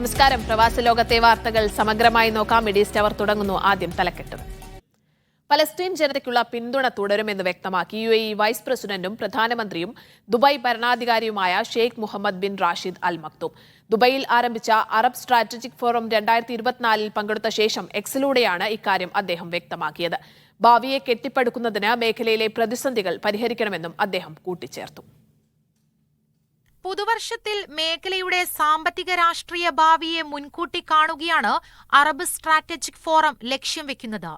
നമസ്കാരം. പ്രവാസ ലോകത്തെ വാർത്തകൾ സമഗ്രമായി നോക്കാം. മിഡിസ്റ്റ് അവർ തുടങ്ങുന്നു. ആദ്യം തലക്കെട്ട്. പലസ്തീൻ ജനതയ്ക്കുള്ള പിന്തുണ തുടരുമെന്ന് വ്യക്തമാക്കി UAE വൈസ് പ്രസിഡന്റും പ്രധാനമന്ത്രിയും ദുബായ് ഭരണാധികാരിയുമായ Sheikh Mohammed bin Rashid Al Maktoum. ദുബൈയിൽ ആരംഭിച്ച അറബ് സ്ട്രാറ്റജിക് ഫോറം 2024 പങ്കെടുത്ത ശേഷം എക്സിലൂടെയാണ് ഇക്കാര്യം അദ്ദേഹം വ്യക്തമാക്കിയത്. ഭാവിയെ കെട്ടിപ്പടുക്കുന്നതിന് മേഖലയിലെ പ്രതിസന്ധികൾ പരിഹരിക്കണമെന്നും അദ്ദേഹം കൂട്ടിച്ചേർത്തു. പുതുവർഷത്തിൽ മേഖലയുടെ സാമ്പത്തിക രാഷ്ട്രീയ ഭാവിയെ മുൻകൂട്ടി കാണുകയാണ് അറബ് സ്ട്രാറ്റജിക് ഫോറം ലക്ഷ്യം വെക്കുന്നത്.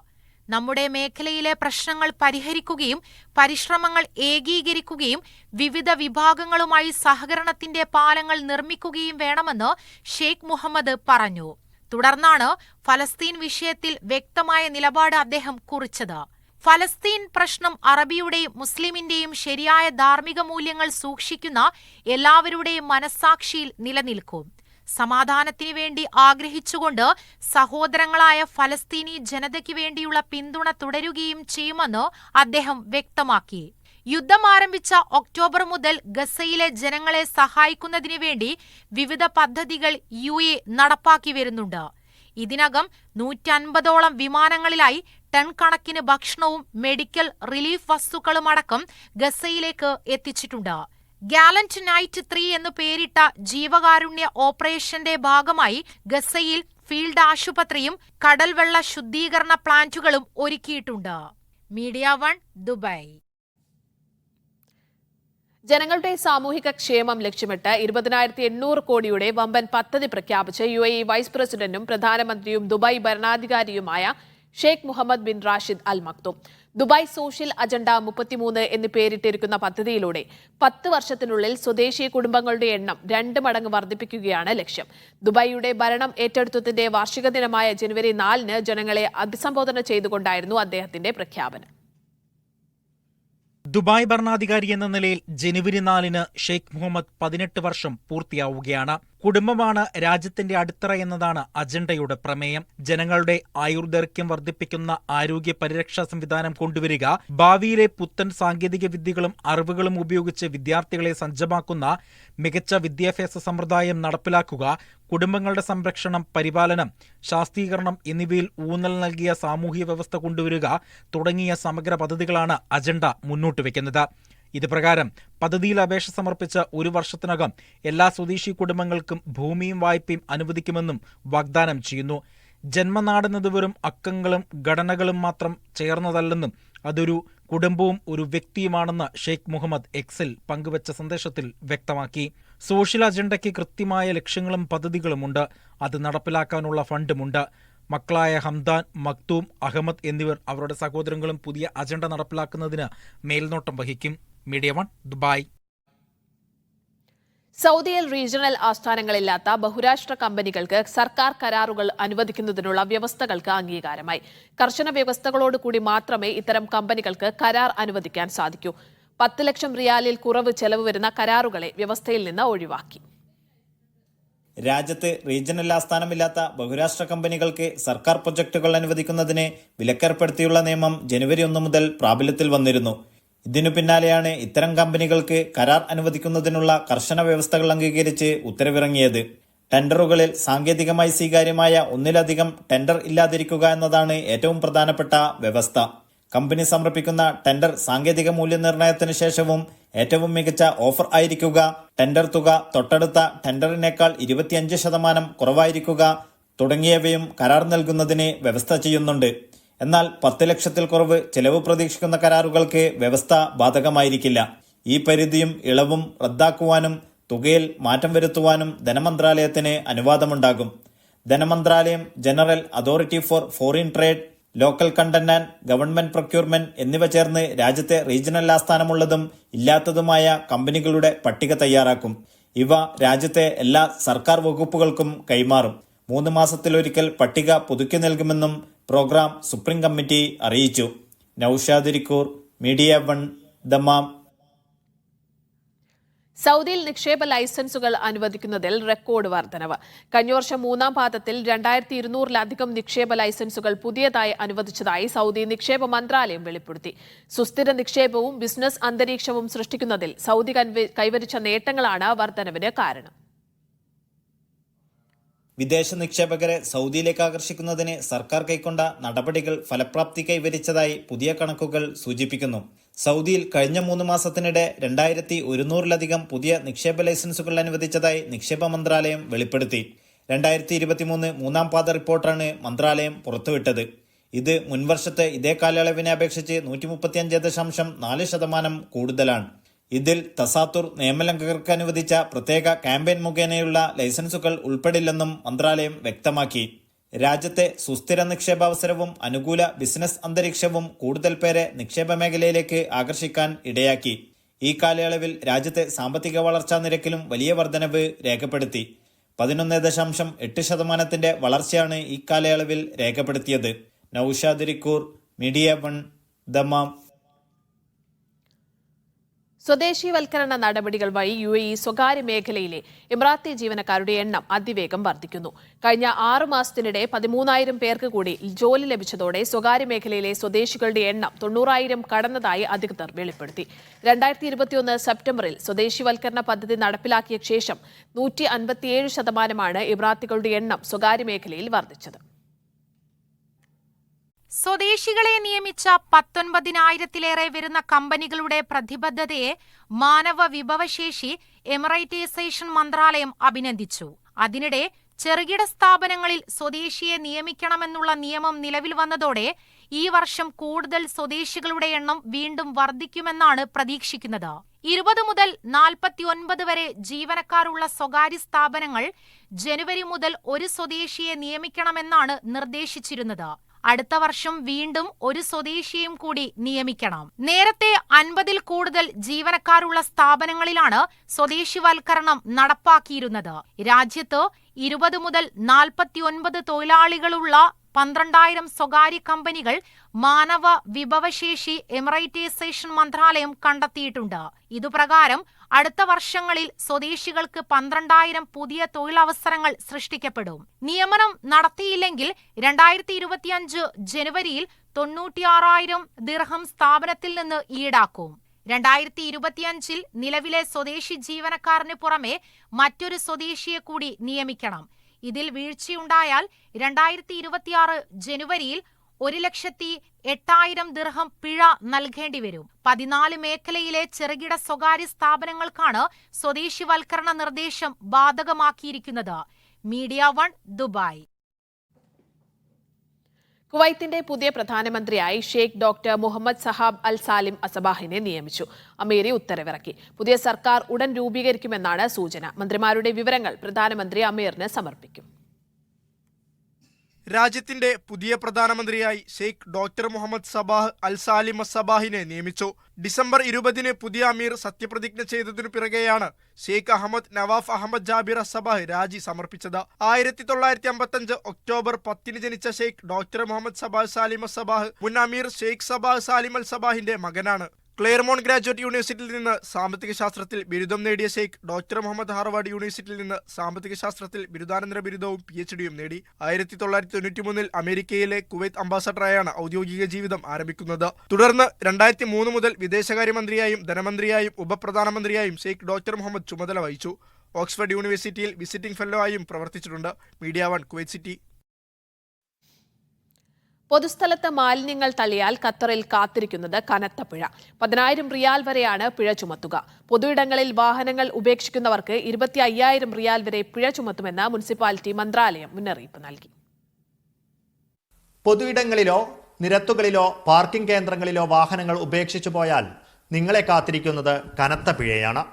നമ്മുടെ മേഖലയിലെ പ്രശ്നങ്ങൾ പരിഹരിക്കുകയും പരിശ്രമങ്ങൾ ഏകീകരിക്കുകയും വിവിധ വിഭാഗങ്ങളുമായി സഹകരണത്തിന്റെ പാലങ്ങൾ നിർമ്മിക്കുകയും വേണമെന്ന് ഷെയ്ഖ് മുഹമ്മദ് പറഞ്ഞു. തുടർന്നാണ് ഫലസ്തീൻ വിഷയത്തിൽ വ്യക്തമായ നിലപാട് അദ്ദേഹം കുറിച്ചത്. ഫലസ്തീൻ പ്രശ്നം അറബിയുടെയും മുസ്ലിമിന്റെയും ശരിയായ ധാർമ്മിക മൂല്യങ്ങൾ സൂക്ഷിക്കുന്ന എല്ലാവരുടെയും മനസ്സാക്ഷിയിൽ നിലനിൽക്കും. സമാധാനത്തിനു വേണ്ടി ആഗ്രഹിച്ചുകൊണ്ട് സഹോദരങ്ങളായ ഫലസ്തീനി ജനതയ്ക്ക് വേണ്ടിയുള്ള പിന്തുണ തുടരുകയും ചെയ്യുമെന്ന് അദ്ദേഹം വ്യക്തമാക്കി. യുദ്ധം ആരംഭിച്ച ഒക്ടോബർ മുതൽ ഗസയിലെ ജനങ്ങളെ സഹായിക്കുന്നതിനു വേണ്ടി വിവിധ പദ്ധതികൾ UAE നടപ്പാക്കി വരുന്നുണ്ട്. ഇതിനകം 150ഓളം വിമാനങ്ങളിലായി ടൺ കണക്കിന് ഭക്ഷണവും മെഡിക്കൽ റിലീഫ് വസ്തുക്കളും അടക്കം ഗസയിലേക്ക് എത്തിച്ചിട്ടുണ്ട്. ഗാലന്റ് നൈറ്റ് 3 എന്ന് പേരിട്ട ജീവകാരുണ്യ ഓപ്പറേഷന്റെ ഭാഗമായി ഗസയിൽ ഫീൽഡ് ആശുപത്രിയും കടൽവെള്ള ശുദ്ധീകരണ പ്ലാന്റുകളും ഒരുക്കിയിട്ടുണ്ട്. Media 1 Dubai. ജനങ്ങളുടെ സാമൂഹിക ക്ഷേമം ലക്ഷ്യമിട്ട് 20,800 കോടിയുടെ വമ്പൻ പദ്ധതി പ്രഖ്യാപിച്ച് UAE വൈസ് പ്രസിഡന്റും പ്രധാനമന്ത്രിയും ദുബായ് ഭരണാധികാരിയുമായ Sheikh Mohammed bin Rashid Al Maktoum. Dubai social agenda 33 എന്ന് പേരിട്ടിരിക്കുന്ന പദ്ധതിയിലൂടെ 10 വർഷത്തിനുള്ളിൽ സ്വദേശി കുടുംബങ്ങളുടെ എണ്ണം 2 മടങ്ങ് വർദ്ധിപ്പിക്കുകയാണ് ലക്ഷ്യം. ദുബായിയുടെ ഭരണം ഏറ്റെടുത്തതിന്റെ വാർഷിക ദിനമായ ജനുവരി 4-ന് ജനങ്ങളെ അഭിസംബോധന ചെയ്തുകൊണ്ടായിരുന്നു അദ്ദേഹത്തിന്റെ പ്രഖ്യാപനം. ദുബായ് ഭരണാധികാരി എന്ന നിലയിൽ ജനുവരി 4-ന് ഷെയ്ഖ് മുഹമ്മദ് 18 വർഷം പൂർത്തിയാവുകയാണ്. കുടുംബമാണ് രാജ്യത്തിന്റെ അടിത്തറ എന്നതാണ് അജണ്ടയുടെ പ്രമേയം. ജനങ്ങളുടെ ആയുർദൈർഘ്യം വർദ്ധിപ്പിക്കുന്ന ആരോഗ്യ പരിരക്ഷാ സംവിധാനം കൊണ്ടുവരിക, ഭാവിയിലെ പുത്തൻ സാങ്കേതിക വിദ്യകളും അറിവുകളും ഉപയോഗിച്ച് വിദ്യാർത്ഥികളെ സജ്ജമാക്കുന്ന മികച്ച വിദ്യാഭ്യാസ സമ്പ്രദായം നടപ്പിലാക്കുക, കുടുംബങ്ങളുടെ സംരക്ഷണം, പരിപാലനം, ശാക്തീകരണം എന്നിവയിൽ ഊന്നൽ നൽകിയ സാമൂഹ്യ വ്യവസ്ഥ കൊണ്ടുവരിക തുടങ്ങിയ സമഗ്ര പദ്ധതികളാണ് അജണ്ട മുന്നോട്ട് വയ്ക്കുന്നത്. ഇത് പ്രകാരം പദ്ധതിയിൽ അപേക്ഷ സമർപ്പിച്ച് 1 വർഷത്തിനകം എല്ലാ സ്വദേശി കുടുംബങ്ങൾക്കും ഭൂമിയും വായ്പയും അനുവദിക്കുമെന്നും വാഗ്ദാനം ചെയ്യുന്നു. ജന്മനാടെന്നത് വെറും അക്കങ്ങളും ഘടനകളും മാത്രം ചേർന്നതല്ലെന്നും അതൊരു കുടുംബവും ഒരു വ്യക്തിയുമാണെന്ന് ഷെയ്ഖ് മുഹമ്മദ് എക്സിൽ പങ്കുവച്ച സന്ദേശത്തിൽ വ്യക്തമാക്കി. സോഷ്യൽ അജണ്ടയ്ക്ക് കൃത്യമായ ലക്ഷ്യങ്ങളും പദ്ധതികളുമുണ്ട്. അത് നടപ്പിലാക്കാനുള്ള ഫണ്ടുമുണ്ട്. മക്കളായ ഹംദാൻ, മക്തൂം, അഹമ്മദ് എന്നിവർ അവരുടെ സഹോദരങ്ങളും പുതിയ അജണ്ട നടപ്പിലാക്കുന്നതിന് മേൽനോട്ടം വഹിക്കും. Media 1 Dubai. സൗദിയിൽ റീജിയണൽ ആസ്ഥാനങ്ങളില്ലാത്ത ബഹുരാഷ്ട്ര കമ്പനികൾക്ക് സർക്കാർ കരാറുകൾ അനുവദിക്കുന്നതിനുള്ള വ്യവസ്ഥകൾക്ക് അംഗീകാരമായി. കർശന വ്യവസ്ഥകളോടുകൂടി മാത്രമേ ഇത്തരം കമ്പനികൾക്ക് കരാർ അനുവദിക്കാൻ സാധിക്കൂ. 10 ലക്ഷം റിയാലിൽ കുറവ് ചെലവ് വരുന്ന കരാറുകളെ വ്യവസ്ഥയിൽ നിന്ന് ഒഴിവാക്കി. രാജ്യത്ത് റീജിയണൽ ആസ്ഥാനമില്ലാത്ത ബഹുരാഷ്ട്ര കമ്പനികൾക്ക് സർക്കാർ പ്രൊജക്ടുകൾ അനുവദിക്കുന്നതിന് വിലക്കേർപ്പെടുത്തിയുള്ള നിയമം ജനുവരി 1 മുതൽ പ്രാബല്യത്തിൽ വന്നിരുന്നു. ഇതിനു പിന്നാലെയാണ് ഇത്തരം കമ്പനികൾക്ക് കരാർ അനുവദിക്കുന്നതിനുള്ള കർശന വ്യവസ്ഥകൾ അംഗീകരിച്ച് ഉത്തരവിറങ്ങിയത്. ടെൻഡറുകളിൽ സാങ്കേതികമായി സ്വീകാര്യമായ ഒന്നിലധികം ടെൻഡർ ഇല്ലാതിരിക്കുക എന്നതാണ് ഏറ്റവും പ്രധാനപ്പെട്ട വ്യവസ്ഥ. കമ്പനി സമർപ്പിക്കുന്ന ടെൻഡർ സാങ്കേതിക മൂല്യനിർണ്ണയത്തിന് ശേഷവും ഏറ്റവും മികച്ച ഓഫർ ആയിരിക്കുക, ടെൻഡർ തുക തൊട്ടടുത്ത ടെൻഡറിനേക്കാൾ 25% കുറവായിരിക്കുക തുടങ്ങിയവയും കരാർ നൽകുന്നതിന് വ്യവസ്ഥ ചെയ്യുന്നുണ്ട്. എന്നാൽ 10 ലക്ഷത്തിൽ കുറവ് ചെലവ് പ്രതീക്ഷിക്കുന്ന കരാറുകൾക്ക് വ്യവസ്ഥ ബാധകമായിരിക്കില്ല. ഈ പരിധിയും ഇളവും റദ്ദാക്കുവാനും തുകയിൽ മാറ്റം വരുത്തുവാനും ധനമന്ത്രാലയത്തിന് അനുവാദമുണ്ടാകും. ധനമന്ത്രാലയം, general authority four foreign trade, local content and government procurement എന്നിവ ചേർന്ന് രാജ്യത്തെ റീജിയണൽ ആസ്ഥാനമുള്ളതും ഇല്ലാത്തതുമായ കമ്പനികളുടെ പട്ടിക തയ്യാറാക്കും. ഇവ രാജ്യത്തെ എല്ലാ സർക്കാർ വകുപ്പുകൾക്കും കൈമാറും. 3 മാസത്തിലൊരിക്കൽ പട്ടിക പുതുക്കി നൽകുമെന്നും പ്രോഗ്രാം സുപ്രീം കമ്മിറ്റി അറിയിച്ചു. Naushad Irikkur, media 1 Dammam. സൗദിയിൽ നിക്ഷേപ ലൈസൻസുകൾ അനുവദിക്കുന്നതിൽ റെക്കോർഡ് വർധനവ്. കഴിഞ്ഞ വർഷം 3-ാം പാദത്തിൽ 2200-ലധികം നിക്ഷേപ ലൈസൻസുകൾ പുതിയതായി അനുവദിച്ചതായി സൗദി നിക്ഷേപ മന്ത്രാലയം വെളിപ്പെടുത്തി. സുസ്ഥിര നിക്ഷേപവും ബിസിനസ് അന്തരീക്ഷവും സൃഷ്ടിക്കുന്നതിൽ സൗദി കൈവരിച്ച നേട്ടങ്ങളാണ് വർധനവിന് കാരണം. വിദേശ നിക്ഷേപകരെ സൗദിയിലേക്ക് ആകർഷിക്കുന്നതിന് സർക്കാർ കൈക്കൊണ്ട നടപടികൾ ഫലപ്രാപ്തി കൈവരിച്ചതായി പുതിയ കണക്കുകൾ സൂചിപ്പിക്കുന്നു. സൗദിയിൽ കഴിഞ്ഞ 3 മാസത്തിനിടെ 2100-ലധികം പുതിയ നിക്ഷേപ ലൈസൻസുകൾ അനുവദിച്ചതായി നിക്ഷേപ മന്ത്രാലയം വെളിപ്പെടുത്തി. 2023 മൂന്നാം പാദ റിപ്പോർട്ടാണ് മന്ത്രാലയം പുറത്തുവിട്ടത്. ഇത് മുൻവർഷത്തെ ഇതേ കാലയളവിനെ അപേക്ഷിച്ച് 135.4% കൂടുതലാണ്. ഇതിൽ തസാത്തുർ നിയമലംഘകർക്ക് അനുവദിച്ച പ്രത്യേക ക്യാമ്പയിൻ മുഖേനയുള്ള ലൈസൻസുകൾ ഉൾപ്പെടില്ലെന്നും മന്ത്രാലയം വ്യക്തമാക്കി. രാജ്യത്തെ സുസ്ഥിര നിക്ഷേപാവസരവും അനുകൂല ബിസിനസ് അന്തരീക്ഷവും കൂടുതൽ പേരെ നിക്ഷേപ മേഖലയിലേക്ക് ആകർഷിക്കാൻ ഇടയാക്കി. ഈ കാലയളവിൽ രാജ്യത്തെ സാമ്പത്തിക വളർച്ചാ നിരക്കിലും വലിയ വർധനവ് രേഖപ്പെടുത്തി. 11.8% വളർച്ചയാണ് ഈ കാലയളവിൽ രേഖപ്പെടുത്തിയത്. Naushad റിക്കൂർ, media 1, Dammam. സ്വദേശീവൽക്കരണ നടപടികൾ വഴി UAE സ്വകാര്യ മേഖലയിലെ എമിറാത്തി ജീവനക്കാരുടെ എണ്ണം അതിവേഗം വർദ്ധിക്കുന്നു. കഴിഞ്ഞ 6 മാസത്തിനിടെ 13,000 പേർക്ക് കൂടി ജോലി ലഭിച്ചതോടെ സ്വകാര്യ മേഖലയിലെ സ്വദേശികളുടെ എണ്ണം 90,000 കടന്നതായി അധികൃതർ വെളിപ്പെടുത്തി. 2021 സെപ്റ്റംബറിൽ സ്വദേശീവൽക്കരണ പദ്ധതി നടപ്പിലാക്കിയ ശേഷം 157% എമിറാത്തികളുടെ എണ്ണം സ്വകാര്യ മേഖലയിൽ വർദ്ധിച്ചത്. സ്വദേശികളെ നിയമിച്ച 19,000-ലേറെ വരുന്ന കമ്പനികളുടെ പ്രതിബദ്ധതയെ മാനവ വിഭവശേഷി എമിറേറ്റൈസേഷൻ മന്ത്രാലയം അഭിനന്ദിച്ചു. അതിനിടെ ചെറുകിട സ്ഥാപനങ്ങളിൽ സ്വദേശിയെ നിയമിക്കണമെന്നുള്ള നിയമം നിലവിൽ വന്നതോടെ ഈ വർഷം കൂടുതൽ സ്വദേശികളുടെ എണ്ണം വീണ്ടും വർദ്ധിക്കുമെന്നാണ് പ്രതീക്ഷിക്കുന്നത്. 20 മുതൽ 49 വരെ ജീവനക്കാരുള്ള സ്വകാര്യ സ്ഥാപനങ്ങൾ ജനുവരി മുതൽ ഒരു സ്വദേശിയെ നിയമിക്കണമെന്നാണ് നിർദ്ദേശിച്ചിരുന്നത്. അടുത്ത വർഷം വീണ്ടും ഒരു സ്വദേശിയും കൂടി നിയമിക്കണം. നേരത്തെ 50-ൽ കൂടുതൽ ജീവനക്കാരുള്ള സ്ഥാപനങ്ങളിലാണ് സ്വദേശിവൽക്കരണം നടപ്പാക്കിയിരുന്നത്. രാജ്യത്ത് 20 മുതൽ 49 തൊഴിലാളികളുള്ള 12,000 സ്വകാര്യ കമ്പനികൾ മാനവ വിഭവശേഷി എമിറേറ്റൈസേഷൻ മന്ത്രാലയം കണ്ടെത്തിയിട്ടുണ്ട്. ഇതുപ്രകാരം അടുത്ത വർഷങ്ങളിൽ സ്വദേശികൾക്ക് 12,000 പുതിയ തൊഴിലവസരങ്ങൾ സൃഷ്ടിക്കപ്പെടും. നിയമനം നടത്തിയില്ലെങ്കിൽ 2025 ജനുവരിയിൽ 96,000 ദിർഹം സ്ഥാപനത്തിൽ നിന്ന് ഈടാക്കും. 2025-ൽ നിലവിലെ സ്വദേശി ജീവനക്കാരന് പുറമെ മറ്റൊരു സ്വദേശിയെ കൂടി നിയമിക്കണം. ഇതിൽ വീഴ്ചയുണ്ടായാൽ 2026 ജനുവരിയിൽ 1,08,000 ദിർഹം പിഴ നൽകേണ്ടി വരും. 14 മേഖലയിലെ ചെറുകിട സ്വകാര്യ സ്ഥാപനങ്ങൾക്കാണ് സ്വദേശിവൽക്കരണ നിർദ്ദേശം ബാധകമാക്കിയിരിക്കുന്നത്. Media 1, Dubai. കുവൈത്തിന്റെ പുതിയ പ്രധാനമന്ത്രിയായി ഷെയ്ഖ് ഡോക്ടർ മുഹമ്മദ് സഹാബ് അൽ സാലിം അസബാഹിനെ നിയമിച്ചു. അമീറി ഉത്തരവിറക്കി. പുതിയ സർക്കാർ ഉടൻ രൂപീകരിക്കുമെന്നാണ് സൂചന. മന്ത്രിമാരുടെ വിവരങ്ങൾ പ്രധാനമന്ത്രി അമീറിന് സമർപ്പിക്കും. രാജ്യത്തിന്റെ പുതിയ പ്രധാനമന്ത്രിയായി Sheikh doctor Mohammed Sabah Al Salem അസബാഹിനെ നിയമിച്ചു. ഡിസംബർ 20-ന് പുതിയ അമീർ സത്യപ്രതിജ്ഞ ചെയ്തതിനു പിറകെയാണ് Sheikh Ahmad Nawaf Ahmad Jaber Al Sabah രാജി സമർപ്പിച്ചത്. 1955 ഒക്ടോബർ 10-ന് ജനിച്ച Sheikh doctor Mohammed Sabah Salem Al Sabah മുൻ അമീർ ഷെയ്ഖ് സബാഹ് സാലിം അൽ സബാഹിന്റെ മകനാണ്. ക്ലെയർമോൺ ഗ്രാജുവേറ്റ് യൂണിവേഴ്സിറ്റിയിൽ നിന്ന് സാമ്പത്തിക ശാസ്ത്രത്തിൽ ബിരുദം നേടിയ ഷെയ്ഖ് ഡോക്ടർ മുഹമ്മദ് ഹാർവാർഡ് യൂണിവേഴ്സിറ്റിയിൽ നിന്ന് സാമ്പത്തിക ശാസ്ത്രത്തിൽ ബിരുദാനന്തര ബിരുദവും PhDയും നേടി. 1993-ൽ അമേരിക്കയിലെ കുവൈത്ത് അംബാസഡറായാണ് ഔദ്യോഗിക ജീവിതം ആരംഭിക്കുന്നത്. തുടർന്ന് 2003 മുതൽ വിദേശകാര്യമന്ത്രിയായും ധനമന്ത്രിയായും ഉപപ്രധാനമന്ത്രിയായും ഷെയ്ഖ് ഡോക്ടർ മുഹമ്മദ് ചുമതല വഹിച്ചു. ഓക്സ്ഫോർഡ് യൂണിവേഴ്സിറ്റിയിൽ വിസിറ്റിംഗ് ഫെല്ലോ ആയും പ്രവർത്തിച്ചിട്ടുണ്ട്. Media 1, Kuwait city. പൊതുസ്ഥലത്ത് മാലിന്യങ്ങൾ തള്ളിയാൽ ഖത്തറിൽ കാത്തിരിക്കുന്നത് കനത്ത പിഴ. 10,000 റിയാൽ വരെയാണ് പിഴ ചുമത്തുക. പൊതുയിടങ്ങളിൽ വാഹനങ്ങൾ ഉപേക്ഷിക്കുന്നവർക്ക് 25,000 റിയാൽ വരെ പിഴ ചുമത്തുമെന്ന് മുനിസിപ്പാലിറ്റി മന്ത്രാലയം മുന്നറിയിപ്പ് നൽകി. പൊതുയിടങ്ങളിലോ നിരത്തുകളിലോ പാർക്കിംഗ് കേന്ദ്രങ്ങളിലോ വാഹനങ്ങൾ ഉപേക്ഷിച്ചു പോയാൽ നിങ്ങളെ കാത്തിരിക്കുന്നത് കനത്ത പിഴയാണ്.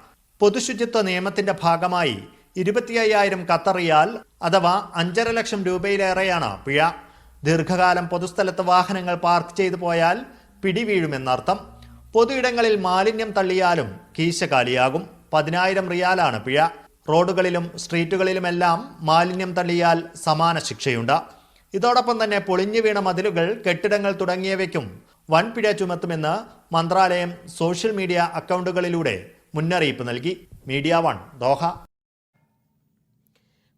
പൊതുശുചിത്വ നിയമത്തിന്റെ ഭാഗമായി 25,000 ഖത്തർ റിയാൽ അഥവാ 5.5 ലക്ഷം രൂപയിലേറെയാണ് പിഴ. ദീർഘകാലം പൊതുസ്ഥലത്ത് വാഹനങ്ങൾ പാർക്ക് ചെയ്തു പോയാൽ പിടിവീഴുമെന്നർത്ഥം. പൊതുയിടങ്ങളിൽ മാലിന്യം തള്ളിയാലും കീശ കാലിയാകും. 10,000 റിയാലാണ് പിഴ. റോഡുകളിലും സ്ട്രീറ്റുകളിലുമെല്ലാം മാലിന്യം തള്ളിയാൽ സമാന ശിക്ഷയുണ്ട്. ഇതോടൊപ്പം തന്നെ പൊളിഞ്ഞു വീണ മതിലുകൾ, കെട്ടിടങ്ങൾ തുടങ്ങിയവയ്ക്കും വൻ പിഴ ചുമത്തുമെന്ന് മന്ത്രാലയം സോഷ്യൽ മീഡിയ അക്കൗണ്ടുകളിലൂടെ മുന്നറിയിപ്പ് നൽകി. Media 1, Doha.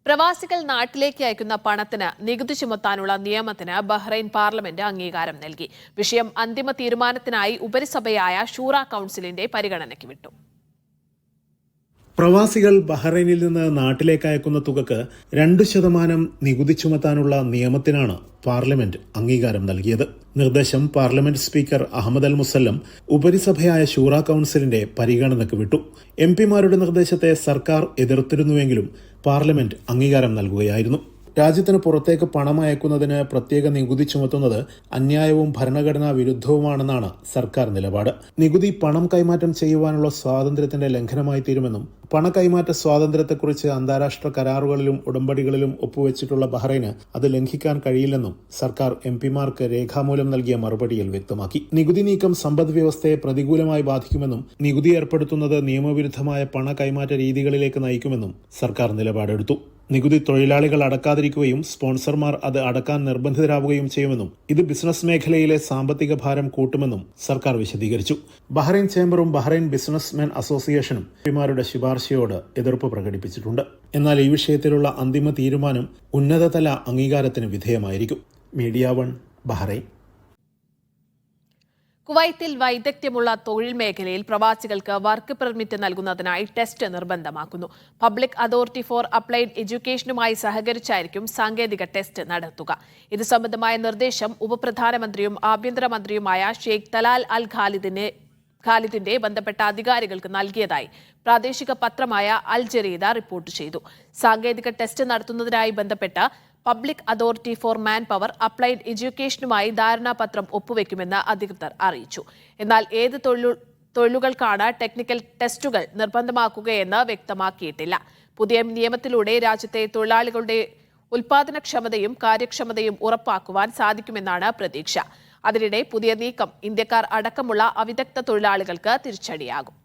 പ്രവാസികൾ നാട്ടിലേക്ക് അയക്കുന്ന പണത്തിന് നികുതി ചുമത്താനുള്ള നിയമത്തിന് ബഹ്റൈൻ പാർലമെന്റ് അംഗീകാരം നൽകി. വിഷയം അന്തിമ തീരുമാനത്തിനായി ഉപരിസഭയായ ഷൂറ കൗൺസിലിന്റെ പരിഗണനയ്ക്ക് വിട്ടു. പ്രവാസികൾ ബഹ്റൈനിൽ നിന്ന് നാട്ടിലേക്ക് അയക്കുന്ന തുകക്ക് 2% നികുതി ചുമത്താനുള്ള നിയമത്തിനാണ് പാർലമെന്റ് അംഗീകാരം നൽകിയത്. നിർദ്ദേശം പാർലമെന്റ് സ്പീക്കർ അഹമ്മദ് അൽ മുസല്ലം ഉപരിസഭയായ ശൂറ കൌൺസിലിന്റെ പരിഗണനയ്ക്ക് വിട്ടു. എംപിമാരുടെ നിർദ്ദേശത്തെ സർക്കാർ എതിർത്തിരുന്നുവെങ്കിലും പാർലമെന്റ് അംഗീകാരം നൽകുകയായിരുന്നു. രാജ്യത്തിന് പുറത്തേക്ക് പണം അയക്കുന്നതിന് പ്രത്യേക നികുതി ചുമത്തുന്നത് അന്യായവും ഭരണഘടനാ വിരുദ്ധവുമാണെന്നാണ് സർക്കാർ നിലപാട്. നികുതി പണം കൈമാറ്റം ചെയ്യുവാനുള്ള സ്വാതന്ത്ര്യത്തിന്റെ ലംഘനമായി തീരുമെന്നും പണ കൈമാറ്റ സ്വാതന്ത്ര്യത്തെക്കുറിച്ച് അന്താരാഷ്ട്ര കരാറുകളിലും ഉടമ്പടികളിലും ഒപ്പുവെച്ചിട്ടുള്ള ബഹ്റൈന് അത് ലംഘിക്കാൻ കഴിയില്ലെന്നും സർക്കാർ എംപിമാർക്ക് രേഖാമൂലം നൽകിയ മറുപടിയിൽ വ്യക്തമാക്കി. നികുതി നീക്കം സമ്പദ് വ്യവസ്ഥയെ പ്രതികൂലമായി ബാധിക്കുമെന്നും നികുതി ഏർപ്പെടുത്തുന്നത് നിയമവിരുദ്ധമായ പണ കൈമാറ്റ രീതികളിലേക്ക് നയിക്കുമെന്നും സർക്കാർ നിലപാടെടുത്തു. നികുതി തൊഴിലാളികൾ അടക്കാതിരിക്കുകയും സ്പോൺസർമാർ അത് അടക്കാൻ നിർബന്ധിതരാവുകയും ചെയ്യുമെന്നും ഇത് ബിസിനസ് മേഖലയിലെ സാമ്പത്തിക ഭാരം കൂട്ടുമെന്നും സർക്കാർ വിശദീകരിച്ചു. ബഹ്റൈൻ ചേംബറും ബഹ്റൈൻ ബിസിനസ്മെൻ അസോസിയേഷനും എംപിമാരുടെ ശുപാർശയോട് എതിർപ്പ് പ്രകടിപ്പിച്ചിട്ടുണ്ട്. എന്നാൽ ഈ വിഷയത്തിലുള്ള അന്തിമ തീരുമാനം ഉന്നതതല അംഗീകാരത്തിന് വിധേയമായിരിക്കും. Media 1 Bahrain. കുവൈത്തിൽ വൈദഗ്ധ്യമുള്ള തൊഴിൽ മേഖലയിൽ പ്രവാസികൾക്ക് വർക്ക് പെർമിറ്റ് നൽകുന്നതിനായി ടെസ്റ്റ് നിർബന്ധമാക്കുന്നു. പബ്ലിക് അതോറിറ്റി ഫോർ അപ്ലൈഡ് എഡ്യൂക്കേഷനുമായി സഹകരിച്ചായിരിക്കും സാങ്കേതിക ടെസ്റ്റ് നടത്തുക. ഇത് സംബന്ധമായ നിർദ്ദേശം ഉപപ്രധാനമന്ത്രിയും ആഭ്യന്തരമന്ത്രിയുമായ ഷെയ്ഖ് തലാൽ അൽ ഖാലിദിന്റെ ബന്ധപ്പെട്ട അധികാരികൾക്ക് നൽകിയതായി പ്രാദേശിക പത്രമായ അൽ ജരീദ റിപ്പോർട്ട് ചെയ്തു. സാങ്കേതിക ടെസ്റ്റ് നടത്തുന്നതിനായി ബന്ധപ്പെട്ട public authority for manpower applied എഡ്യൂക്കേഷനുമായി ധാരണാപത്രം ഒപ്പുവെക്കുമെന്ന് അധികൃതർ അറിയിച്ചു. എന്നാൽ ഏത് തൊഴിലുകൾക്കാണ് ടെക്നിക്കൽ ടെസ്റ്റുകൾ നിർബന്ധമാക്കുകയെന്ന് വ്യക്തമാക്കിയിട്ടില്ല. പുതിയ നിയമത്തിലൂടെ രാജ്യത്തെ തൊഴിലാളികളുടെ ഉൽപാദനക്ഷമതയും കാര്യക്ഷമതയും ഉറപ്പാക്കുവാൻ സാധിക്കുമെന്നാണ് പ്രതീക്ഷ. അതിനിടെ പുതിയ നീക്കം ഇന്ത്യക്കാർ അടക്കമുള്ള അവിദഗ്ധ തൊഴിലാളികൾക്ക് തിരിച്ചടിയാകും.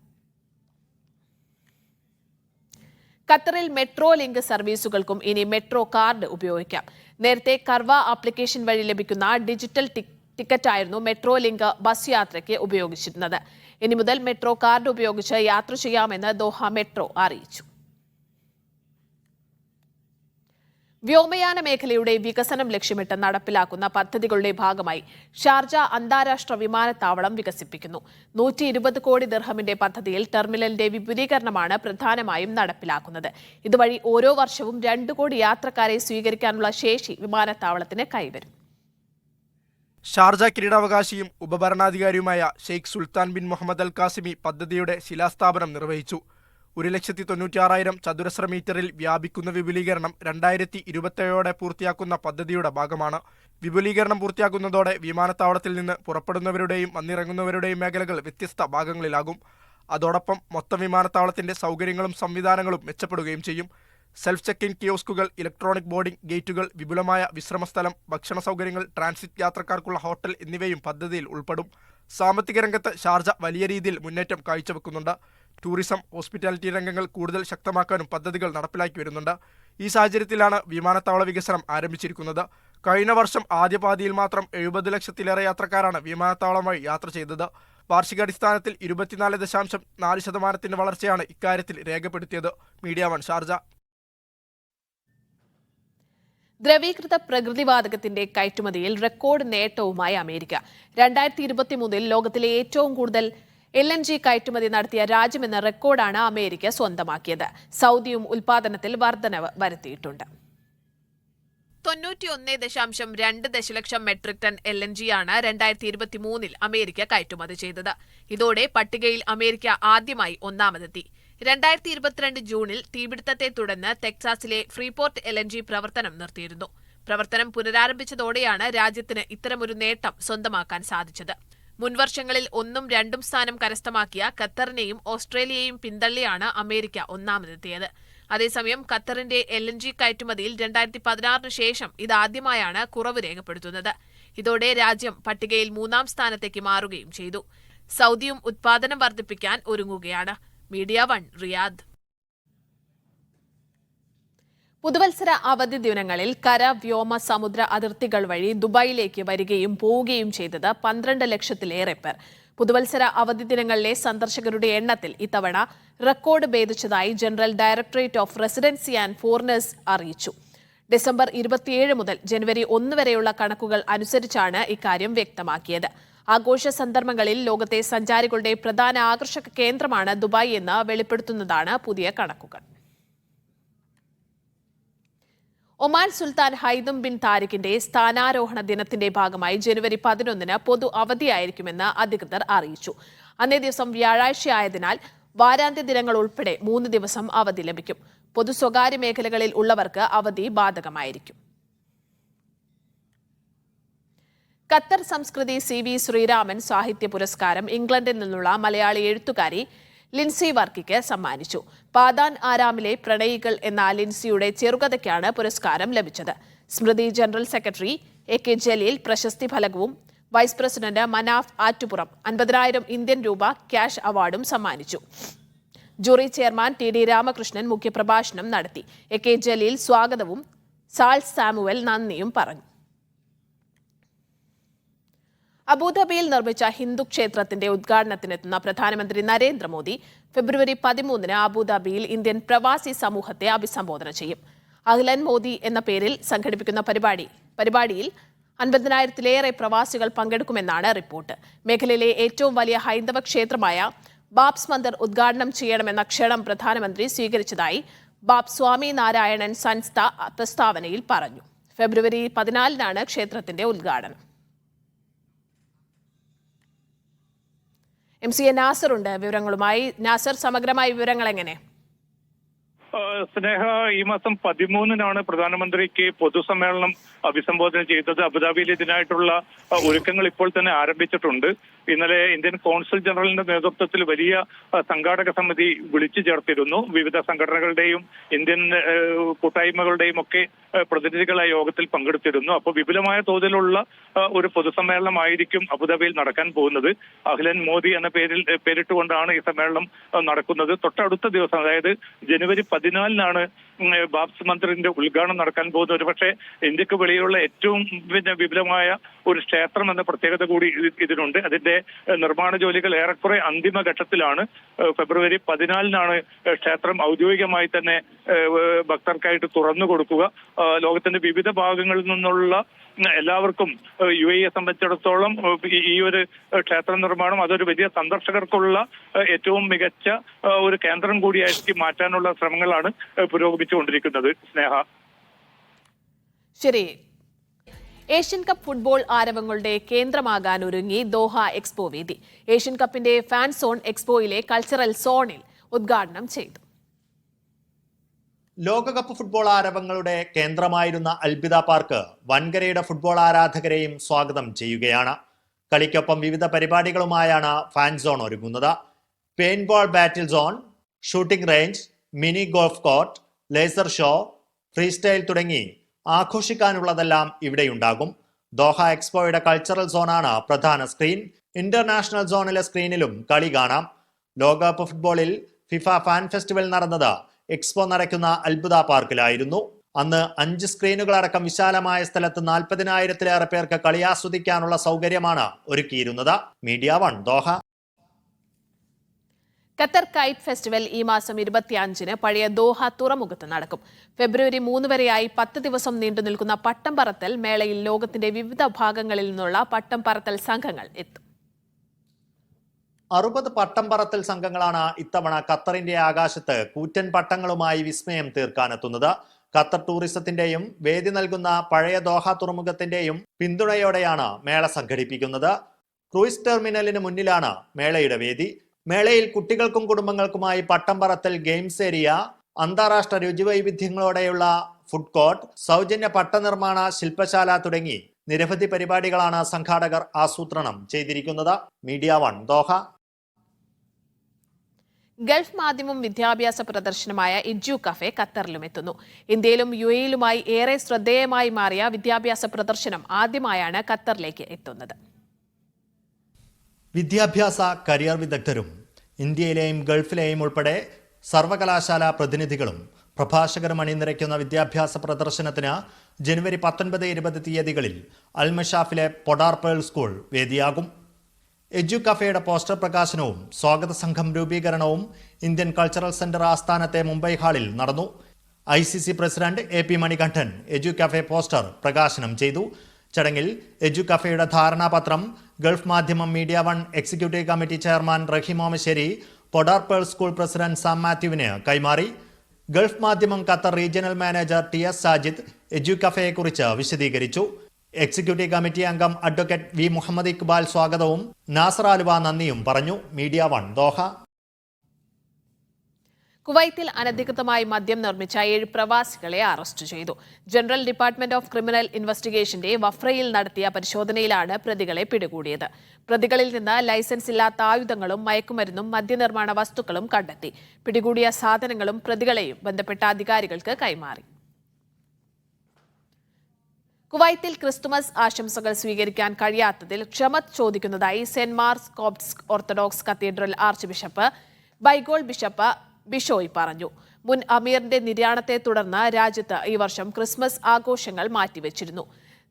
ഖത്തറിൽ മെട്രോ ലിങ്ക് സർവീസുകൾക്കും ഇനി മെട്രോ കാർഡ് ഉപയോഗിക്കാം. നേരത്തെ കർവ ആപ്ലിക്കേഷൻ വഴി ലഭിക്കുന്ന ഡിജിറ്റൽ ടിക്കറ്റായിരുന്നു മെട്രോ ലിങ്ക് ബസ് യാത്രയ്ക്ക് ഉപയോഗിച്ചിരുന്നത്. ഇനി മുതൽ മെട്രോ കാർഡ് ഉപയോഗിച്ച് യാത്ര ചെയ്യാമെന്ന് ദോഹ മെട്രോ അറിയിച്ചു. വ്യോമയാന മേഖലയുടെ വികസനം ലക്ഷ്യമിട്ട് നടപ്പിലാക്കുന്ന പദ്ധതികളുടെ ഭാഗമായി ഷാർജ അന്താരാഷ്ട്ര വിമാനത്താവളം വികസിപ്പിക്കുന്നു. 120 കോടി ദിർഹമിന്റെ പദ്ധതിയിൽ ടെർമിനലിന്റെ വിപുലീകരണമാണ് പ്രധാനമായും നടപ്പിലാക്കുന്നത്. ഇതുവഴി ഓരോ വർഷവും 2 കോടി യാത്രക്കാരെ സ്വീകരിക്കാനുള്ള ശേഷി വിമാനത്താവളത്തിന് കൈവരും. ഷാർജ കിരീടാവകാശിയും ഉപഭരണാധികാരിയുമായ Sheikh Sultan bin Mohammed Al Qasimi പദ്ധതിയുടെ ശിലാസ്ഥാപനം നിർവഹിച്ചു. 1,96,000 ചതുരശ്ര മീറ്ററിൽ വ്യാപിക്കുന്ന വിപുലീകരണം 2027 പൂർത്തിയാക്കുന്ന പദ്ധതിയുടെ ഭാഗമാണ്. വിപുലീകരണം പൂർത്തിയാക്കുന്നതോടെ വിമാനത്താവളത്തിൽ നിന്ന് പുറപ്പെടുന്നവരുടെയും വന്നിറങ്ങുന്നവരുടെയും മേഖലകൾ വ്യത്യസ്ത ഭാഗങ്ങളിലാകും. അതോടൊപ്പം മൊത്തം വിമാനത്താവളത്തിന്റെ സൗകര്യങ്ങളും സംവിധാനങ്ങളും മെച്ചപ്പെടുകയും ചെയ്യും. സെൽഫ് ചെക്ക് ഇൻ കിയോസ്കുകൾ, ഇലക്ട്രോണിക് ബോർഡിംഗ് ഗേറ്റുകൾ, വിപുലമായ വിശ്രമസ്ഥലം, ഭക്ഷണ സൗകര്യങ്ങൾ, ട്രാൻസിറ്റ് യാത്രക്കാർക്കുള്ള ഹോട്ടൽ എന്നിവയും പദ്ധതിയിൽ ഉൾപ്പെടും. സാമ്പത്തിക രംഗത്ത് ഷാർജ വലിയ രീതിയിൽ മുന്നേറ്റം കാഴ്ചവെക്കുന്നുണ്ട്. ടൂറിസം, ഹോസ്പിറ്റാലിറ്റി രംഗങ്ങൾ കൂടുതൽ ശക്തമാക്കാനും പദ്ധതികൾ നടപ്പിലാക്കി വരുന്നുണ്ട്. ഈ സാഹചര്യത്തിലാണ് വിമാനത്താവള വികസനം ആരംഭിച്ചിരിക്കുന്നത്. കഴിഞ്ഞ വർഷം ആദ്യപാദിയിൽ മാത്രം 70 ലക്ഷത്തിലേറെ യാത്രക്കാരാണ് വിമാനത്താവളം വഴി യാത്ര ചെയ്തത്. വാർഷികാടിസ്ഥാനത്തിൽ 24.4% വളർച്ചയാണ് ഇക്കാര്യത്തിൽ രേഖപ്പെടുത്തിയത്. Media 1 Sharjah. ദ്രവീകൃത പ്രകൃതിവാതകത്തിന്റെ കയറ്റുമതിയിൽ റെക്കോർഡ് നേട്ടവുമായി അമേരിക്ക. 2023 ലോകത്തിലെ ഏറ്റവും കൂടുതൽ LNG കയറ്റുമതി നടത്തിയ രാജ്യമെന്ന റെക്കോർഡാണ് അമേരിക്ക സ്വന്തമാക്കിയത്. സൗദിയും ഉൽപാദനത്തിൽ വർധനവ് വരുത്തിയിട്ടുണ്ട്. 91.2 ദശലക്ഷം മെട്രിക് ടൺ LNG ആണ് 2023 അമേരിക്ക കയറ്റുമതി ചെയ്തത്. ഇതോടെ പട്ടികയിൽ അമേരിക്ക ആദ്യമായി ഒന്നാമതെത്തി. 2022 ജൂണിൽ തീപിടുത്തത്തെ തുടർന്ന് ടെക്സാസിലെ ഫ്രീപോർട്ട് LNG പ്രവർത്തനം നിർത്തിയിരുന്നു. പ്രവർത്തനം പുനരാരംഭിച്ചതോടെയാണ് രാജ്യത്തിന് ഇത്തരമൊരു നേട്ടം സ്വന്തമാക്കാൻ സാധിച്ചത്. മുൻവർഷങ്ങളിൽ 1ഉം 2ഉം സ്ഥാനം കരസ്ഥമാക്കിയ ഖത്തറിനെയും ഓസ്ട്രേലിയയെയും പിന്തള്ളിയാണ് അമേരിക്ക ഒന്നാമതെത്തിയത്. അതേസമയം ഖത്തറിന്റെ LNG കയറ്റുമതിയിൽ 2016 ശേഷം ഇതാദ്യമായാണ് കുറവ് രേഖപ്പെടുത്തുന്നത്. ഇതോടെ രാജ്യം പട്ടികയിൽ 3ആം സ്ഥാനത്തേക്ക് മാറുകയും ചെയ്തു. സൗദിയും ഉത്പാദനം വർദ്ധിപ്പിക്കാൻ ഒരുങ്ങുകയാണ്. Media 1 Riyadh. പുതുവത്സര അവധി ദിനങ്ങളിൽ കര, വ്യോമ, സമുദ്ര അതിർത്തികൾ വഴി ദുബായിലേക്ക് വരികയും പോവുകയും ചെയ്തത് 12 ലക്ഷത്തിലേറെ പേർ. പുതുവത്സര അവധി ദിനങ്ങളിലെ സന്ദർശകരുടെ എണ്ണത്തിൽ ഇത്തവണ റെക്കോർഡ് ഭേദിച്ചതായി general directorate of residency and foreigners അറിയിച്ചു. ഡിസംബർ 27 മുതൽ ജനുവരി 1 വരെയുള്ള കണക്കുകൾ അനുസരിച്ചാണ് ഇക്കാര്യം വ്യക്തമാക്കിയത്. ആഘോഷ സന്ദർഭങ്ങളിൽ ലോകത്തെ സഞ്ചാരികളുടെ പ്രധാന ആകർഷക കേന്ദ്രമാണ് ദുബായ് എന്ന് വെളിപ്പെടുത്തുന്നതാണ് പുതിയ കണക്കുകൾ. ഒമാൻ സുൽത്താൻ ഹൈതം ബിൻ താരിഖിന്റെ സ്ഥാനാരോഹണ ദിനത്തിന്റെ ഭാഗമായി ജനുവരി 11 പൊതു അവധിയായിരിക്കുമെന്ന് അധികൃതർ അറിയിച്ചു. അന്നേ ദിവസം വ്യാഴാഴ്ചയായതിനാൽ വാരാന്ത്യ ദിനങ്ങൾ ഉൾപ്പെടെ 3 ദിവസം അവധി ലഭിക്കും. പൊതു സ്വകാര്യ മേഖലകളിൽ ഉള്ളവർക്ക് അവധി ബാധകമായിരിക്കും. ഖത്തർ സംസ്കൃതി CV ശ്രീരാമൻ സാഹിത്യ പുരസ്കാരം ഇംഗ്ലണ്ടിൽ നിന്നുള്ള മലയാളി എഴുത്തുകാരി ലിൻസി വർക്കിക്ക് സമ്മാനിച്ചു. പാതാൻ ആരാമിലെ പ്രണയികൾ എന്ന ലിൻസിയുടെ ചെറുകഥയ്ക്കാണ് പുരസ്കാരം ലഭിച്ചത്. സ്മൃതി ജനറൽ സെക്രട്ടറി AK ജലീൽ പ്രശസ്തി ഫലകവും vice president Manaf Attupuram 50,000 Indian രൂപ ക്യാഷ് അവാർഡും സമ്മാനിച്ചു. ജൂറി ചെയർമാൻ TD രാമകൃഷ്ണൻ മുഖ്യപ്രഭാഷണം നടത്തി. AK ജലീൽ സ്വാഗതവും സാൾസ് സാമുവൽ നന്ദിയും പറഞ്ഞു. അബുദാബിയിൽ നിർമ്മിച്ച ഹിന്ദു ക്ഷേത്രത്തിന്റെ ഉദ്ഘാടനത്തിനെത്തുന്ന പ്രധാനമന്ത്രി നരേന്ദ്രമോദി ഫെബ്രുവരി 13 അബുദാബിയിൽ ഇന്ത്യൻ പ്രവാസി സമൂഹത്തെ അഭിസംബോധന ചെയ്യും. അഹ്ലൻ മോദി എന്ന പേരിൽ സംഘടിപ്പിക്കുന്ന പരിപാടിയിൽ 50,000-ലേറെ പ്രവാസികൾ പങ്കെടുക്കുമെന്നാണ് റിപ്പോർട്ട്. മേഖലയിലെ ഏറ്റവും വലിയ ഹൈന്ദവ ക്ഷേത്രമായ ബാബ്സ് മന്ദിർ ഉദ്ഘാടനം ചെയ്യണമെന്ന ക്ഷണം പ്രധാനമന്ത്രി സ്വീകരിച്ചതായി ബാബ് സ്വാമി നാരായണൻ സംസ്ഥ പ്രസ്താവനയിൽ പറഞ്ഞു. ഫെബ്രുവരി 14 ക്ഷേത്രത്തിന്റെ ഉദ്ഘാടനം. MCA നാസർ ഉണ്ട് വിവരങ്ങളുമായി. നാസർ, സമഗ്രമായ വിവരങ്ങൾ എങ്ങനെ? സ്നേഹ, ഈ മാസം 13 പ്രധാനമന്ത്രിക്ക് പൊതുസമ്മേളനം അഭിസംബോധന ചെയ്തത്. അബുദാബിയിൽ ഇതിനായിട്ടുള്ള ഒരുക്കങ്ങൾ ഇപ്പോൾ തന്നെ ആരംഭിച്ചിട്ടുണ്ട്. ഇന്നലെ ഇന്ത്യൻ കോൺസുൽ ജനറലിന്റെ നേതൃത്വത്തിൽ വലിയ സംഘാടക സമിതി വിളിച്ചു ചേർത്തിരുന്നു. വിവിധ സംഘടനകളുടെയും ഇന്ത്യൻ കൂട്ടായ്മകളുടെയും ഒക്കെ പ്രതിനിധികളായ യോഗത്തിൽ പങ്കെടുത്തിരുന്നു. അപ്പോൾ വിപുലമായ തോതിലുള്ള ഒരു പൊതുസമ്മേളനമായിരിക്കും അബുദാബിയിൽ നടക്കാൻ പോകുന്നത്. അഹ്ലൻ മോദി എന്ന പേരിട്ടുകൊണ്ടാണ് ഈ സമ്മേളനം നടക്കുന്നത്. തൊട്ടടുത്ത ദിവസം, അതായത് ജനുവരി 14 ബാബ്സ് മന്ദിറിന്റെ ഉദ്ഘാടനം നടക്കാൻ പോകുന്നത്. ഒരുപക്ഷെ ഇന്ത്യക്ക് വെളിയിലുള്ള ഏറ്റവും വിപുലമായ ഒരു ക്ഷേത്രം എന്ന പ്രത്യേകത കൂടി ഇതിനുണ്ട്. അതിന്റെ നിർമ്മാണ ജോലികൾ ഏറെക്കുറെ അന്തിമഘട്ടത്തിലാണ്. ഫെബ്രുവരി 14 ക്ഷേത്രം ഔദ്യോഗികമായി തന്നെ ഭക്തർക്കായിട്ട് തുറന്നു കൊടുക്കുക. ലോകത്തിന്റെ വിവിധ ഭാഗങ്ങളിൽ നിന്നുള്ള എല്ലാവർക്കും UAE സംബന്ധിച്ചിടത്തോളം ഈ ഒരു ക്ഷേത്ര നിർമ്മാണം അതൊരു വലിയ സന്ദർശകർക്കുള്ള ഏറ്റവും മികച്ച ഒരു കേന്ദ്രം കൂടിയാക്കി മാറ്റാനുള്ള ശ്രമങ്ങളാണ് പുരോഗമിച്ചുകൊണ്ടിരിക്കുന്നത്. സ്നേഹ, ശരി. ഏഷ്യൻ കപ്പ് ഫുട്ബോൾ ആരവങ്ങളുടെ കേന്ദ്രമാകാൻ ഒരുങ്ങി ദോഹ എക്സ്പോ വേദി. ഏഷ്യൻ കപ്പിന്റെ ഫാൻ സോൺ എക്സ്പോയിലെ കൾച്ചറൽ സോണിൽ ഉദ്ഘാടനം ചെയ്തു. ലോകകപ്പ് ഫുട്ബോൾ ആരവങ്ങളുടെ കേന്ദ്രമായിരുന്ന അൽബിദ പാർക്ക് വൻകരയുടെ ഫുട്ബോൾ ആരാധകരെയും സ്വാഗതം ചെയ്യുകയാണ്. കളിക്കൊപ്പം വിവിധ പരിപാടികളുമായാണ് ഫാൻ സോൺ ഒരുങ്ങുന്നത്. Paintball battle zone, shooting range, mini golf court, laser show, freestyle തുടങ്ങി ആഘോഷിക്കാനുള്ളതെല്ലാം ഇവിടെയുണ്ടാകും. ദോഹ എക്സ്പോയുടെ കൾച്ചറൽ സോണാണ് പ്രധാന സ്ക്രീൻ. ഇന്റർനാഷണൽ സോണിലെ സ്ക്രീനിലും കളി കാണാം. ലോകകപ്പ് ഫുട്ബോളിൽ ഫിഫ ഫാൻ ഫെസ്റ്റിവൽ നടന്നത് എക്സ്പോ നടക്കുന്ന അൽബിദ പാർക്കിലായിരുന്നു. അന്ന് 5 സ്ക്രീനുകളടക്കം വിശാലമായ സ്ഥലത്ത് 40,000-ലേറെ പേർക്ക് കളി ആസ്വദിക്കാനുള്ള സൗകര്യമാണ് ഒരുക്കിയിരുന്നത്. Media 1 Doha. Qatar KITE festival ഈ മാസം 25 പഴയ ദോഹ തുറമുഖത്ത് നടക്കും. ഫെബ്രുവരി 3 വരെയായി 10 ദിവസം നീണ്ടു നിൽക്കുന്ന പട്ടം പറത്തൽ മേളയിൽ ലോകത്തിന്റെ വിവിധ ഭാഗങ്ങളിൽ നിന്നുള്ള പട്ടം പറത്തൽ സംഘങ്ങൾ എത്തും. 60 പട്ടം പറത്തൽ സംഘങ്ങളാണ് ഇത്തവണ ഖത്തറിന്റെ ആകാശത്ത് കൂറ്റൻ പട്ടങ്ങളുമായി വിസ്മയം തീർക്കാനെത്തുന്നത്. ഖത്തർ ടൂറിസത്തിന്റെയും വേദി നൽകുന്ന പഴയ ദോഹ തുറമുഖത്തിന്റെയും പിന്തുണയോടെയാണ് മേള സംഘടിപ്പിക്കുന്നത്. ക്രൂയിസ് ടെർമിനലിന് മുന്നിലാണ് മേളയുടെ വേദി. മേളയിൽ കുട്ടികൾക്കും കുടുംബങ്ങൾക്കുമായി പട്ടം പറത്തൽ ഗെയിംസ് ഏരിയ, അന്താരാഷ്ട്ര രുചിവൈവിധ്യങ്ങളോടെയുള്ള ഫുഡ് കോർട്ട്, സൗജന്യ പട്ടനിർമ്മാണ ശില്പശാല തുടങ്ങി നിരവധി പരിപാടികളാണ് സംഘാടകർ ആസൂത്രണം ചെയ്തിരിക്കുന്നത്. Media 1 Doha. ഗൾഫ് മാധ്യമം വിദ്യാഭ്യാസ പ്രദർശനമായ ഇജ്ജു കഫേ ഖത്തറിലും എത്തുന്നു. ഇന്ത്യയിലും UAEയിലുമായി ഏറെ ശ്രദ്ധേയമായി മാറിയ വിദ്യാഭ്യാസ പ്രദർശനം ആദ്യമായാണ് ഖത്തറിലേക്ക് എത്തുന്നത്. വിദ്യാഭ്യാസ കരിയർ വിദഗ്ധരും ഇന്ത്യയിലെയും ഗൾഫിലെയും ഉൾപ്പെടെ സർവകലാശാല പ്രതിനിധികളും പ്രഭാഷകരും അണിനിരയ്ക്കുന്ന വിദ്യാഭ്യാസ പ്രദർശനത്തിന് ജനുവരി 19, 20 തീയതികളിൽ അൽമഷാഫിലെ പൊഡാർ പേൾ സ്കൂൾ വേദിയാകും. എജ്യു കഫേയുടെ പോസ്റ്റർ പ്രകാശനവും സ്വാഗത സംഘം രൂപീകരണവും ഇന്ത്യൻ കൾച്ചറൽ സെന്റർ ആസ്ഥാനത്തെ മുംബൈ ഹാളിൽ നടന്നു. ICC president AP Manikandan edu cafe poster പ്രകാശനം ചെയ്തു. ചടങ്ങിൽ എജു കഫേയുടെ ധാരണാപത്രം gulf Madhyamam media one executive committee chairman Rahim Omassery Podar pearl school president Sam മാത്യുവിന് കൈമാറി. Gulf Madhyamam Qatar regional manager TS Sajid edu കഫേയെക്കുറിച്ച് വിശദീകരിച്ചു. എക്സിക്യൂട്ടീവ് കമ്മിറ്റി അംഗം അഡ്വക്കേറ്റ് വി മുഹമ്മദ് ഇക്ബാൽ സ്വാഗതവും നാസർ ആലുവ നന്ദിയും പറഞ്ഞു. Media one Doha. കുവൈത്തിൽ അനധികൃതമായി മദ്യം നിർമ്മിച്ച 7 പ്രവാസികളെ അറസ്റ്റ് ചെയ്തു. ജനറൽ ഡിപ്പാർട്ട്മെന്റ് ഓഫ് ക്രിമിനൽ ഇൻവെസ്റ്റിഗേഷന്റെ വഫ്രയിൽ നടത്തിയ പരിശോധനയിലാണ് പ്രതികളെ പിടികൂടിയത്. പ്രതികളിൽ നിന്ന് ലൈസൻസ് ഇല്ലാത്ത ആയുധങ്ങളും മയക്കുമരുന്നും മദ്യനിർമ്മാണ വസ്തുക്കളും കണ്ടെത്തി. പിടികൂടിയ സാധനങ്ങളും പ്രതികളെയും ബന്ധപ്പെട്ട അധികാരികൾക്ക് കൈമാറി. കുവൈത്തിൽ ക്രിസ്തുമസ് ആശംസകൾ സ്വീകരിക്കാൻ കഴിയാത്തതിൽ ക്ഷമ ചോദിക്കുന്നതായി Saint Mark's Copts Orthodox Cathedral archbishop ബൈഗോൾ ബിഷപ്പ് ബിഷോയ് പറഞ്ഞു. മുൻ അമീറിന്റെ നിര്യാണത്തെ തുടർന്ന് രാജ്യത്ത് ഈ വർഷം ക്രിസ്മസ് ആഘോഷങ്ങൾ മാറ്റിവെച്ചിരുന്നു.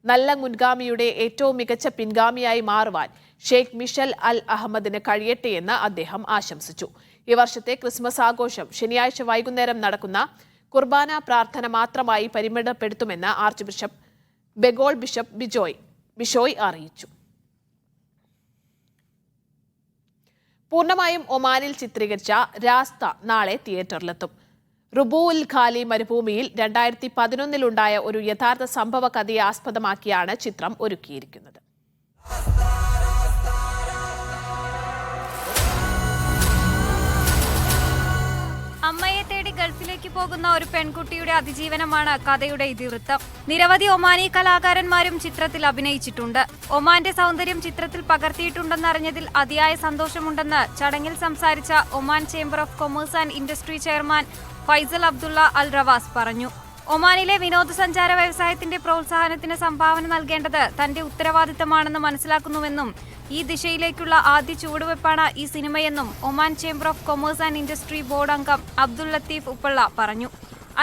നല്ല മുൻഗാമിയുടെ ഏറ്റവും മികച്ച പിൻഗാമിയായി മാറുവാൻ ഷെയ്ഖ് മിഷൽ അൽ അഹമ്മദിന് കഴിയട്ടെയെന്ന് അദ്ദേഹം ആശംസിച്ചു. ഈ വർഷത്തെ ക്രിസ്മസ് ആഘോഷം ശനിയാഴ്ച വൈകുന്നേരം നടക്കുന്ന കുർബാന പ്രാർത്ഥന മാത്രമായി പരിമിതപ്പെടുത്തുമെന്ന് ആർച്ച് ബിഷപ്പ് ബെഗോൾ ബിഷപ്പ് ബിഷോയ് അറിയിച്ചു. പൂർണ്ണമായും ഒമാനിൽ ചിത്രീകരിച്ച രാസ്ത നാളെ തിയേറ്ററിലെത്തും. റുബൂൽ ഖാലി മരുഭൂമിയിൽ 2011 ഒരു യഥാർത്ഥ സംഭവ കഥയെ ആസ്പദമാക്കിയാണ് ചിത്രം ഒരുക്കിയിരിക്കുന്നത്. അമ്മയെ തേടി ഗൾഫിലേക്ക് പോകുന്ന ഒരു പെൺകുട്ടിയുടെ അതിജീവനമാണ് കഥയുടെ ഇതിവൃത്തം. നിരവധി ഒമാനി കലാകാരന്മാരും ചിത്രത്തിൽ അഭിനയിച്ചിട്ടുണ്ട്. ഒമാന്റെ സൗന്ദര്യം ചിത്രത്തിൽ പകർത്തിയിട്ടുണ്ടെന്നറിഞ്ഞതിൽ അതിയായ സന്തോഷമുണ്ടെന്ന് ചടങ്ങിൽ സംസാരിച്ച Oman chamber of commerce and industry chairman Faisal Abdullah Al Rawas പറഞ്ഞു. ഒമാനിലെ വിനോദസഞ്ചാര വ്യവസായത്തിന്റെ പ്രോത്സാഹനത്തിന് സംഭാവന നൽകേണ്ടത് തന്റെ ഉത്തരവാദിത്തമാണെന്ന് മനസ്സിലാക്കുന്നുവെന്നും ഈ ദിശയിലേക്കുള്ള ആദ്യ ചുവടുവെപ്പാണ് ഈ സിനിമയെന്നും Oman chamber of commerce and industry board അംഗം അബ്ദുൾ ലത്തീഫ് ഉപ്പള്ള പറഞ്ഞു.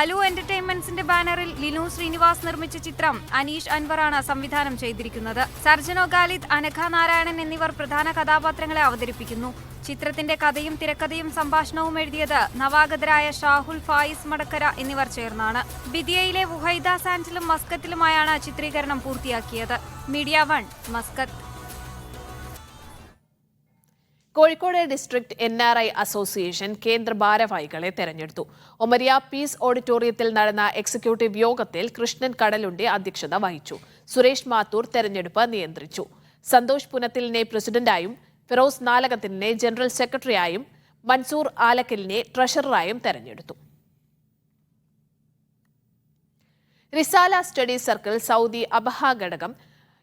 അലു എന്റർടൈൻമെന്റ്സിന്റെ ബാനറിൽ ലിനു ശ്രീനിവാസ് നിർമ്മിച്ച ചിത്രം അനീഷ് അൻവറാണ് സംവിധാനം ചെയ്തിരിക്കുന്നത്. സർജനോ ഖാലിദ്, അനഘ നാരായണൻ എന്നിവർ പ്രധാന കഥാപാത്രങ്ങളെ അവതരിപ്പിക്കുന്നു. ചിത്രത്തിന്റെ കഥയും തിരക്കഥയും സംഭാഷണവും എഴുതിയത് നവാഗതരായ ഷാഹുൽ ഫായിസ് മടക്കര എന്നിവർ ചേർന്നാണ്. ബിദിയയിലെ വുഹൈദ സാൻഡിലും മസ്കത്തിലുമായാണ് ചിത്രീകരണം പൂർത്തിയാക്കിയത്. Media one, Muscat. Kozhikode district NRI association കേന്ദ്ര ഭാരവാഹികളെ തെരഞ്ഞെടുത്തു. ഒമരിയ പീസ് ഓഡിറ്റോറിയത്തിൽ നടന്ന എക്സിക്യൂട്ടീവ് യോഗത്തിൽ കൃഷ്ണൻ കടലുണ്ടി അധ്യക്ഷത വഹിച്ചു. സുരേഷ് മാത്തൂർ തെരഞ്ഞെടുപ്പ് നിയന്ത്രിച്ചു. സന്തോഷ് പുനത്തിലിനെ പ്രസിഡന്റായും ഫിറോസ് നാലകത്തിലിനെ ജനറൽ സെക്രട്ടറിയായും മൻസൂർ ആലക്കലിനെ ട്രഷററായും തെരഞ്ഞെടുത്തു. റിസാല സ്റ്റഡി സർക്കിൾ സൗദി അബഹ ഘടകം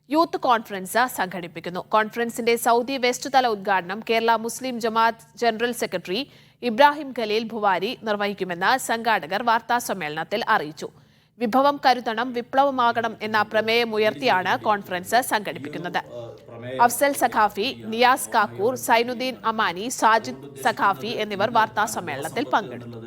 യൂത്ത് കോൺഫറൻസ് സംഘടിപ്പിക്കുന്നു. കോൺഫറൻസിന്റെ സൗദി വെസ്റ്റ് തല ഉദ്ഘാടനം കേരള മുസ്ലിം ജമാഅത്ത് ജനറൽ സെക്രട്ടറി ഇബ്രാഹിം ഖലീൽ ഭുവാരി നിർവഹിക്കുമെന്ന് സംഘാടകർ വാർത്താസമ്മേളനത്തിൽ അറിയിച്ചു. വിഭവം കരുതണം, വിപ്ലവമാകണം എന്ന പ്രമേയമുയർത്തിയാണ് കോൺഫറൻസ് സംഘടിപ്പിക്കുന്നത്. അഫ്സൽ സഖാഫി, നിയാസ് കാക്കൂർ, സൈനുദ്ദീൻ അമാനി, സാജിദ് സഖാഫി എന്നിവർ വാർത്താസമ്മേളനത്തിൽ പങ്കെടുത്തു.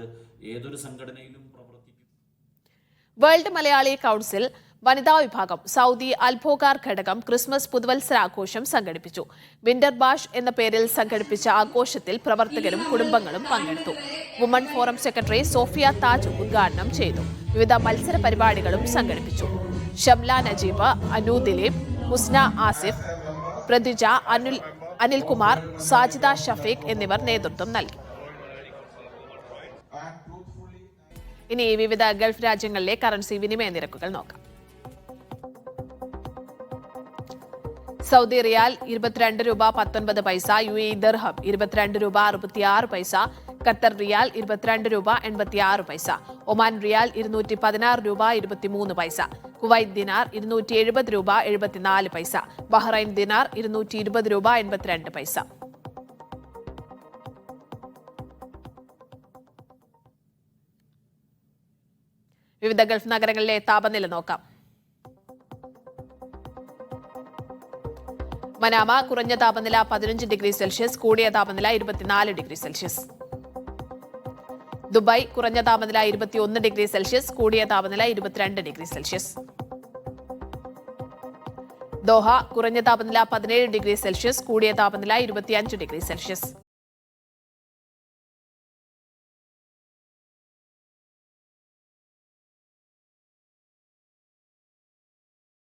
വേൾഡ് മലയാളി കൗൺസിൽ വനിതാ വിഭാഗം സൗദി അൽബോഗാർ ഘടകം ക്രിസ്മസ് പുതുവത്സരാഘോഷം സംഘടിപ്പിച്ചു. വിന്റർ ബാഷ് എന്ന പേരിൽ സംഘടിപ്പിച്ച ആഘോഷത്തിൽ പ്രവർത്തകരും കുടുംബങ്ങളും പങ്കെടുത്തു. Woman forum secretary Sofiya Taj ഉദ്ഘാടനം ചെയ്തു. വിവിധ മത്സര പരിപാടികളും സംഘടിപ്പിച്ചു. ഷംല നജീബ്, അനു ദിലീപ്, ഹുസ്ന ആസിഫ്, പ്രതിജ, അനിൽകുമാർ, സാജിദ ഷഫീഖ് എന്നിവർ നേതൃത്വം നൽകി. ഇനി വിവിധ ഗൾഫ് രാജ്യങ്ങളിലെ കറൻസി വിനിമയ നിരക്കുകൾ നോക്കാം. സൗദി റിയാൽ 22 രൂപ 19 പൈസ, UAE ദിർഹം 22 രൂപ 66 പൈസ, ഖത്തർ റിയാൽ 22 രൂപ 86 പൈസ, ഒമാൻ റിയാൽ 216 രൂപ 23 പൈസ, കുവൈറ്റ് ദിനാർ 270 രൂപ 74 പൈസ, ബഹ്റൈൻ ദിനാർ 220 രൂപ 82 പൈസ. വിവിധ ഗൾഫ് നഗരങ്ങളിലെ താപനില നോക്കാം. മനാമ കുറഞ്ഞ താപനില 15 ഡിഗ്രി സെൽഷ്യസ്, കൂടിയ താപനില 24 ഡിഗ്രി സെൽഷ്യസ്. ദുബായ് കുറഞ്ഞ താപനില 21 ഡിഗ്രി സെൽഷ്യസ്, കൂടിയ താപനില 22 ഡിഗ്രി സെൽഷ്യസ്. ദോഹ കുറഞ്ഞ താപനില 17 ഡിഗ്രി സെൽഷ്യസ്, കൂടിയ താപനില 25 ഡിഗ്രി സെൽഷ്യസ്.